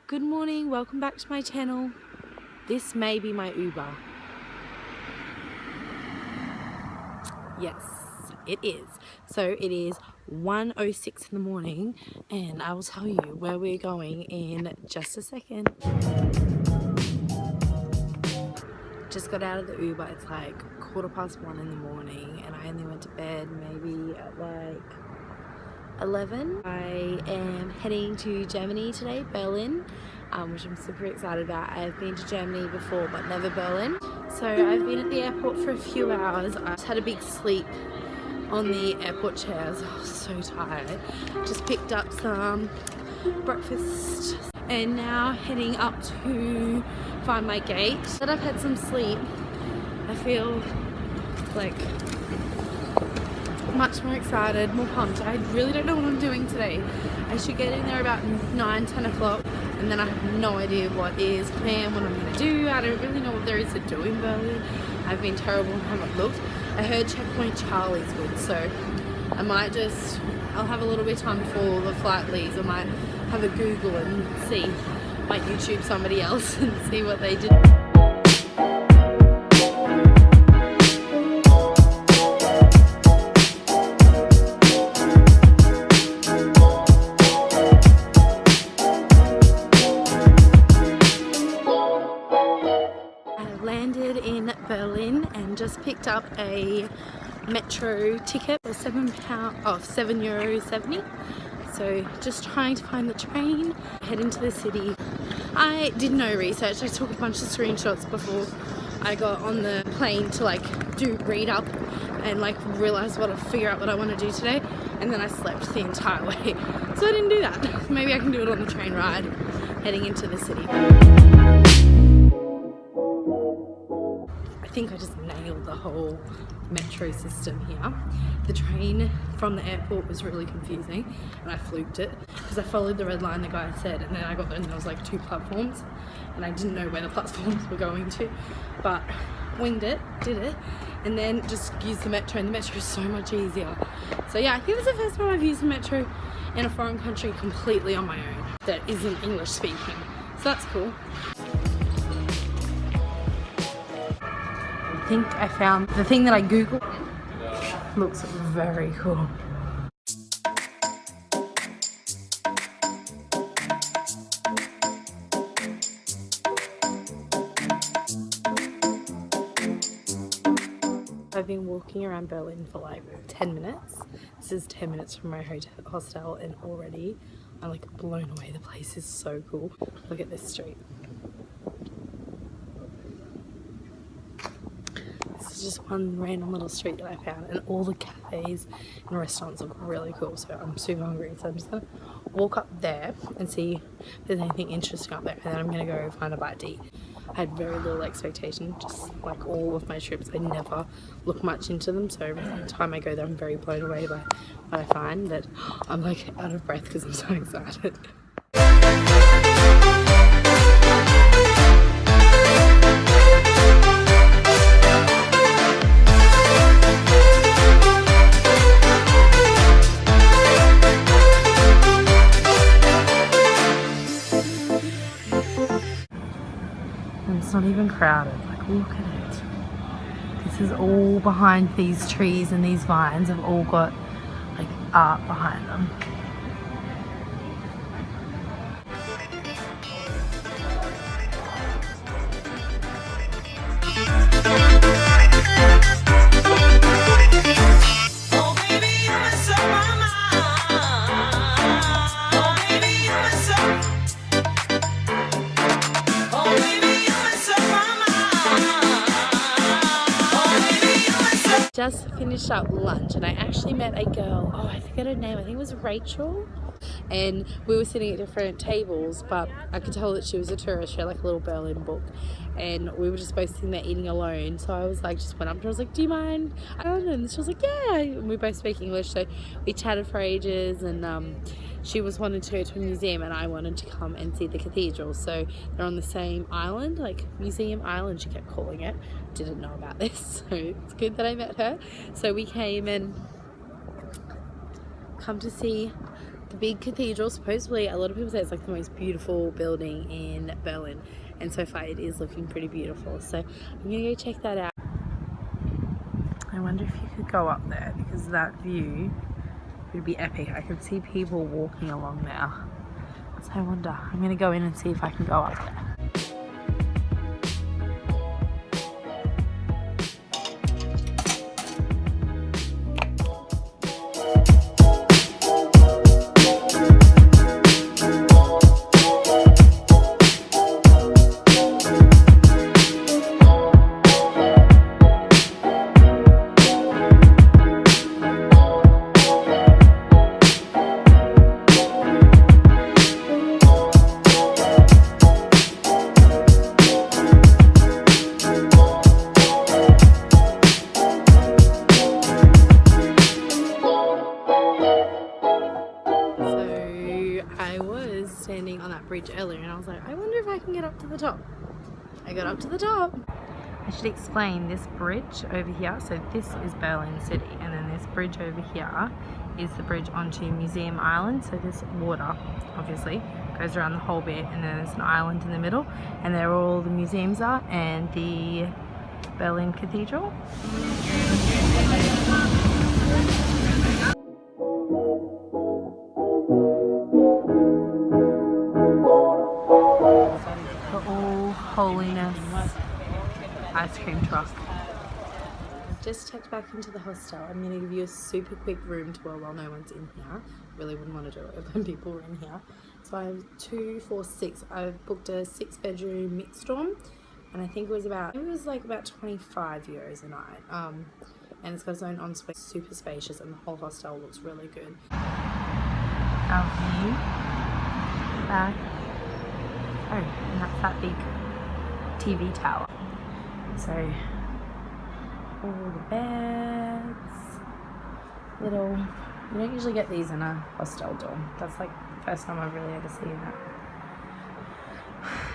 Good morning, welcome back to my channel. This may be my Uber. Yes, it is. So it is 1:06 in the morning and I will tell you where we're going in just a second. Just got out of the Uber. It's like 1:15 in the morning and I only went to bed maybe at like 11. I am heading to Germany today, Berlin, which I'm super excited about. I've been to Germany before but never Berlin. So I've been at the airport for a few hours. I just had a big sleep on the airport chairs. I was so tired. Just picked up some breakfast and now heading up to find my gate. That I've had some sleep, I feel like much more excited, more pumped. I really don't know what I'm doing today. I should get in there about 9-10 o'clock and then I have no idea what is planned, what I'm going to do. I don't really know what there is to do in Berlin. I've been terrible and haven't looked. I heard Checkpoint Charlie's good, so I might just, I'll have a little bit of time before the flight leaves. I might have a Google and see, might YouTube somebody else and see what they did. Landed in Berlin and just picked up a metro ticket for €7.70. So just trying to find the train, head into the city. I did no research. I took a bunch of screenshots before I got on the plane to like read up and like figure out what I want to do today, and then I slept the entire way. So I didn't do that. Maybe I can do it on the train ride heading into the city. I think I just nailed the whole metro system here. The train from the airport was really confusing and I fluked it because I followed the red line the guy said, and then I got there and there was like 2 platforms and I didn't know where the platforms were going to, but winged it, did it, and then just used the metro, and the metro is so much easier. So yeah, I think it's the first time I've used the metro in a foreign country completely on my own that isn't English speaking, so that's cool. I think I found the thing that I googled. Looks very cool. I've been walking around Berlin for like 10 minutes. This is 10 minutes from my hostel and already I'm like blown away. The place is so cool. Look at this street. This is just one random little street that I found, and all the cafes and restaurants look really cool, so I'm super hungry. So I'm just gonna walk up there and see if there's anything interesting up there, and then I'm gonna go find a bite to eat. I had very little expectation, just like all of my trips. I never look much into them, so every time I go there I'm very blown away by what I find, that I'm like out of breath because I'm so excited. It's not even crowded, like look at it. This is all behind these trees, and these vines have all got like art behind them. Just finished up lunch and I actually met a girl, oh I forget her name, I think it was Rachel, and we were sitting at different tables, but I could tell that she was a tourist. She had like a little Berlin book and we were just both sitting there eating alone, so I was like, just went up to her, I was like, do you mind? And she was like, yeah, and we both speak English, so we chatted for ages, and she wanted to go to a museum and I wanted to come and see the cathedral. So they're on the same island, like Museum Island she kept calling it. Didn't know about this, so it's good that I met her. So we came and come to see the the big cathedral. Supposedly a lot of people say it's like the most beautiful building in Berlin, and so far it is looking pretty beautiful, so I'm gonna go check that out. I wonder if you could go up there, because that view would be epic. I could see people walking along there, so I wonder. I'm gonna go in and see if I can go up there. Standing on that bridge earlier and I was like, I wonder if I can get up to the top. I got up to the top. I should explain this bridge over here. So this is Berlin City, and then this bridge over here is the bridge onto Museum Island. So this water obviously goes around the whole bit, and then there's an island in the middle, and there all the museums are and the Berlin Cathedral. Holiness ice cream truck. Just checked back into the hostel. I'm going to give you a super quick room tour while no one's in here. Really wouldn't want to do it when people were in here. So I have 2, 4, 6. I've booked a 6-bedroom mixed dorm, and I think it was about 25 euros a night. And it's got its own ensuite, super spacious, and the whole hostel looks really good. Our view back. Oh, and that's that big TV tower. So all the beds, little, you don't usually get these in a hostel dorm. That's like the first time I've really ever seen that.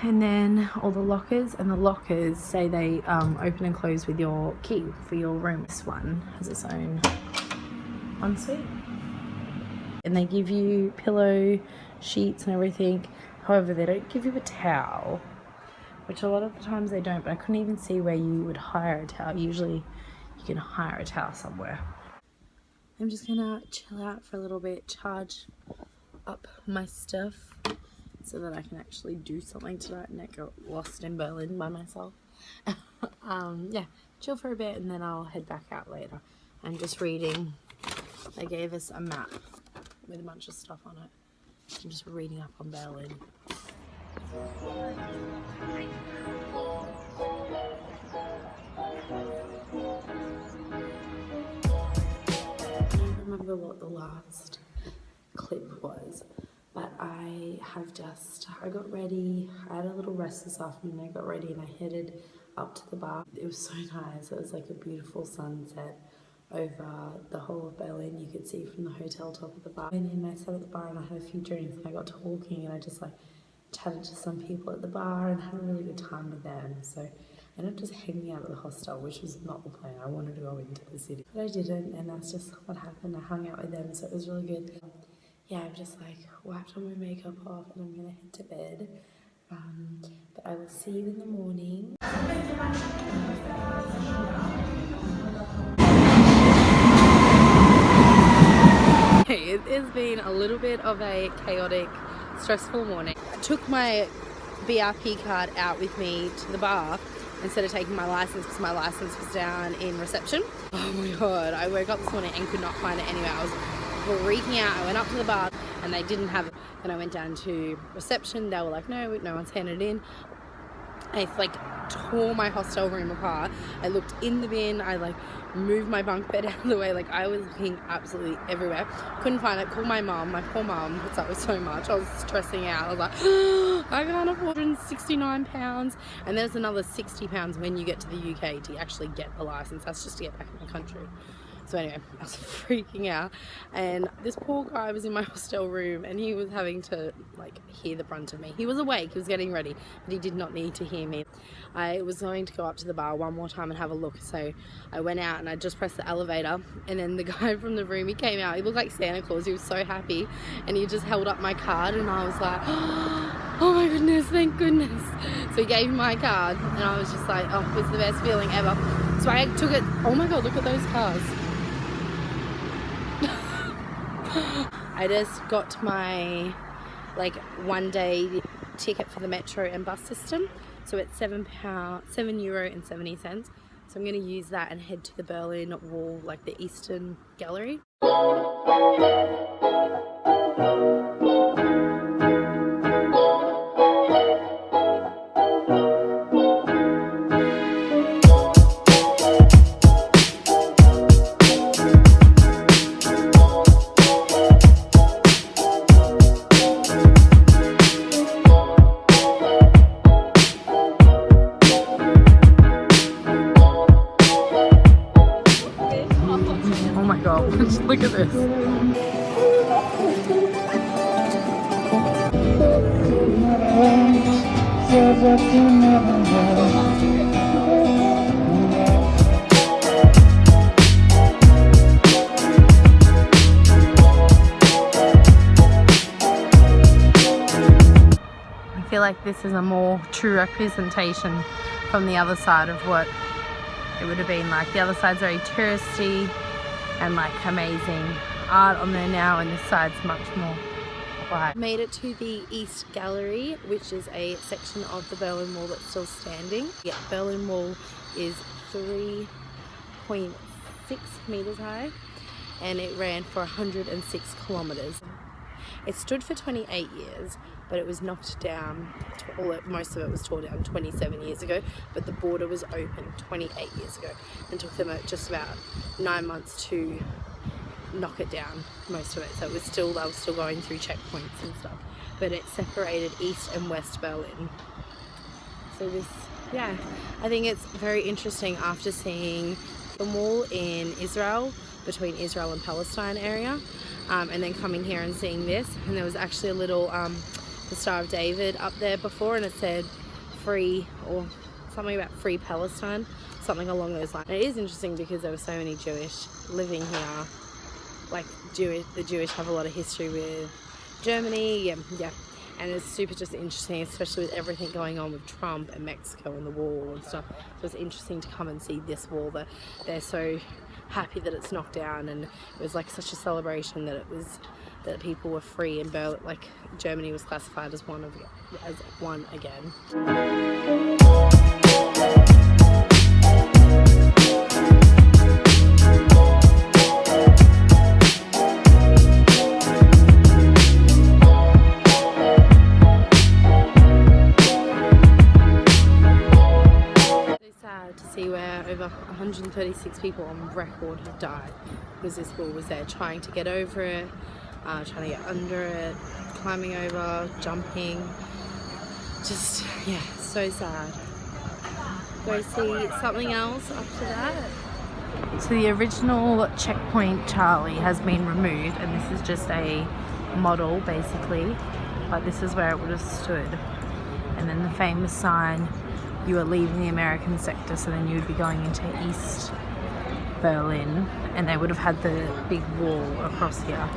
And then all the lockers, and the lockers say they open and close with your key for your room. This one has its own ensuite, and they give you pillow, sheets and everything. However, they don't give you a towel, which a lot of the times they don't, but I couldn't even see where you would hire a towel. Usually you can hire a towel somewhere. I'm just gonna chill out for a little bit, charge up my stuff so that I can actually do something tonight and not get lost in Berlin by myself. Yeah, chill for a bit and then I'll head back out later. I'm just reading. They gave us a map with a bunch of stuff on it. I'm just reading up on Berlin. I don't remember what the last clip was, but I got ready. I had a little rest this afternoon. I got ready and I headed up to the bar. It was so nice. It was like a beautiful sunset over the whole of Berlin. You could see from the hotel top of the bar. And then I sat at the bar and I had a few drinks and I got talking and I just like chatted to some people at the bar and had a really good time with them. So I ended up just hanging out at the hostel, which was not the plan. I wanted to go into the city, but I didn't, and that's just what happened. I hung out with them, so it was really good. Yeah, I'm just like wiped all my makeup off and I'm gonna head to bed. But I will see you in the morning. It has been a little bit of a chaotic, stressful morning. I took my BRP card out with me to the bar instead of taking my license because my license was down in reception. Oh my god, I woke up this morning and could not find it anywhere. I was freaking out. I went up to the bar and they didn't have it. Then I went down to reception. They were like, no one's handed it in. I like tore my hostel room apart. I looked in the bin. I like moved my bunk bed out of the way. Like I was looking absolutely everywhere. Couldn't find it. Called my mum, my poor mum, because that was so much. I was stressing out. I was like, I can't afford £169. And there's another £60 when you get to the UK to actually get the license. That's just to get back in the country. So anyway, I was freaking out, and this poor guy was in my hostel room and he was having to like hear the brunt of me. He was awake, he was getting ready, but he did not need to hear me. I was going to go up to the bar one more time and have a look, so I went out and I just pressed the elevator, and then the guy from the room, he came out. He looked like Santa Claus. He was so happy, and he just held up my card, and I was like, oh my goodness, thank goodness. So he gave me my card, and I was just like, oh, it's the best feeling ever. So I took it. Oh my god, look at those cars. I just got my like 1 day ticket for the metro and bus system, so it's €7.70. So I'm going to use that and head to the Berlin Wall, like the Eastern Gallery. Look at this. I feel like this is a more true representation from the other side of what it would have been like. The other side's very touristy and like amazing art on there now, and this side's much more quiet. Made it to the East Gallery, which is a section of the Berlin Wall that's still standing. Yeah, Berlin Wall is 3.6 meters high, and it ran for 106 kilometers. It stood for 28 years, but it was knocked down, most of it was torn down 27 years ago, but the border was open 28 years ago, and took them just about 9 months to knock it down, most of it. So it was still, they were still going through checkpoints and stuff, but it separated East and West Berlin. So this, yeah, I think it's very interesting after seeing the wall in Israel, between Israel and Palestine area, and then coming here and seeing this, and there was actually a little the Star of David up there before, and it said free, or something about free Palestine, something along those lines. And it is interesting because there were so many Jewish living here, like the Jewish have a lot of history with Germany, yeah, and it's super just interesting, especially with everything going on with Trump and Mexico and the wall and stuff. So it's interesting to come and see this wall, that they're so happy that it's knocked down, and it was like such a celebration that it was, that people were free, and Berlin, like Germany was classified as one again. To see where over 136 people on record have died because this wall was there, trying to get over it, trying to get under it, climbing over, jumping. Just, yeah, so sad. Go see something else after that. So the original checkpoint Charlie has been removed, and this is just a model basically, but this is where it would have stood. And then the famous sign, you are leaving the American sector, so then you would be going into East Berlin, and they would have had the big wall across here.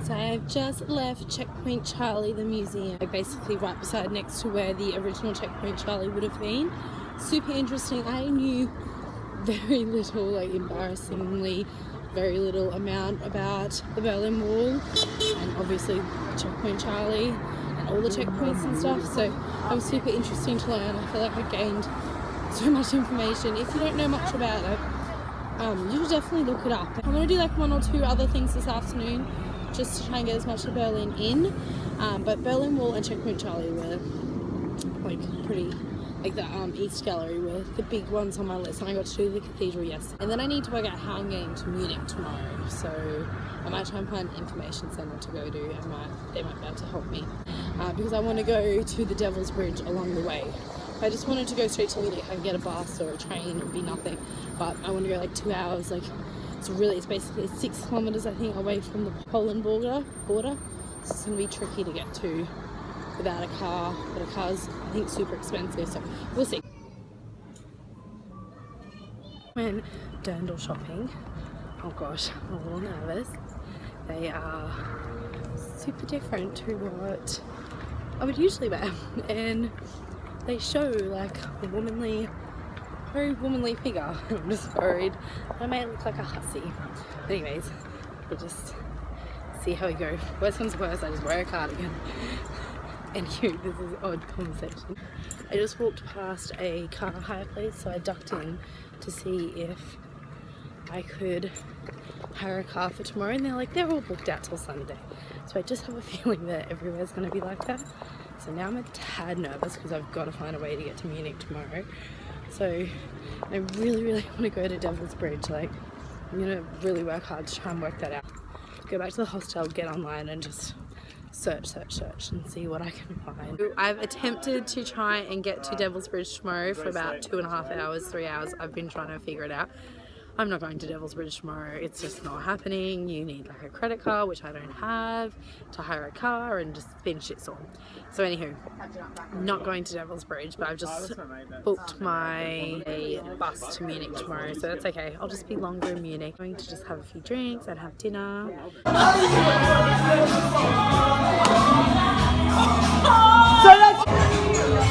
So I've just left Checkpoint Charlie, the museum, basically right beside, next to where the original Checkpoint Charlie would have been. Super interesting. I knew very little, like embarrassingly very little amount about the Berlin Wall, and obviously Checkpoint Charlie and all the checkpoints and stuff, so it was super interesting to learn. I feel like I gained so much information. If you don't know much about it, you should definitely look it up. I'm going to do like 1 or 2 other things this afternoon just to try and get as much of Berlin in, but Berlin Wall and Checkpoint Charlie were like pretty, like the East Gallery were the big ones on my list, and I got to do the cathedral yesterday. And then I need to work out how I'm getting to Munich tomorrow, so I might try and find an information centre to go to, and they might be able to help me, because I want to go to the Devil's Bridge along the way, If I just wanted to go straight to Munich, I could get a bus or a train, it would be nothing. But I want to go like 2 hours. Like it's basically 6 kilometers, I think, away from the Poland border. So it's going to be tricky to get to without a car. But a car's, I think, super expensive. So we'll see. When Dirndl shopping, oh gosh, I'm a little nervous. They are super different to what I would usually wear, and they show like a very womanly figure. I'm just worried I may look like a hussy. But anyways, we'll just see how we go. Worst comes to worst, I just wear a cardigan. Anyway, this is an odd conversation. I just walked past a car hire place, so I ducked in to see if I could hire a car for tomorrow, and they're like, they're all booked out till Sunday. So I just have a feeling that everywhere's going to be like that. So now I'm a tad nervous because I've got to find a way to get to Munich tomorrow. So I really, really want to go to Devil's Bridge. Like, I'm going to really work hard to try and work that out. Go back to the hostel, get online and just search and see what I can find. I've attempted to try and get to Devil's Bridge tomorrow for about 2.5 hours, 3 hours. I've been trying to figure it out. I'm not going to Devil's Bridge tomorrow. It's just not happening. You need like a credit card, which I don't have, to hire a car, and just been shitstorm. So anywho, not going to Devil's Bridge, but I've just booked my bus to Munich tomorrow, so that's okay. I'll just be longer in Munich. I'm going to just have a few drinks and have dinner. So that's...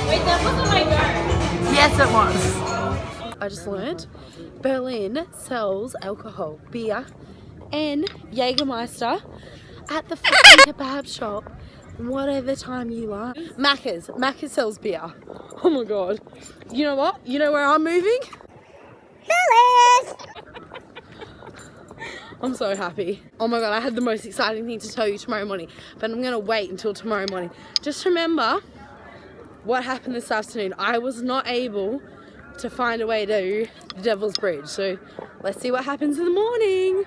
Wait, that wasn't my go. Yes, it was. I just learned Berlin sells alcohol, beer and Jägermeister at the fucking kebab shop whatever time you like. Macca's sells beer. Oh my god. You know what? You know where I'm moving? I'm so happy. Oh my god, I had the most exciting thing to tell you tomorrow morning, but I'm gonna wait until tomorrow morning. Just remember what happened this afternoon. I was not able to find a way to the Devil's Bridge, so let's see what happens in the morning.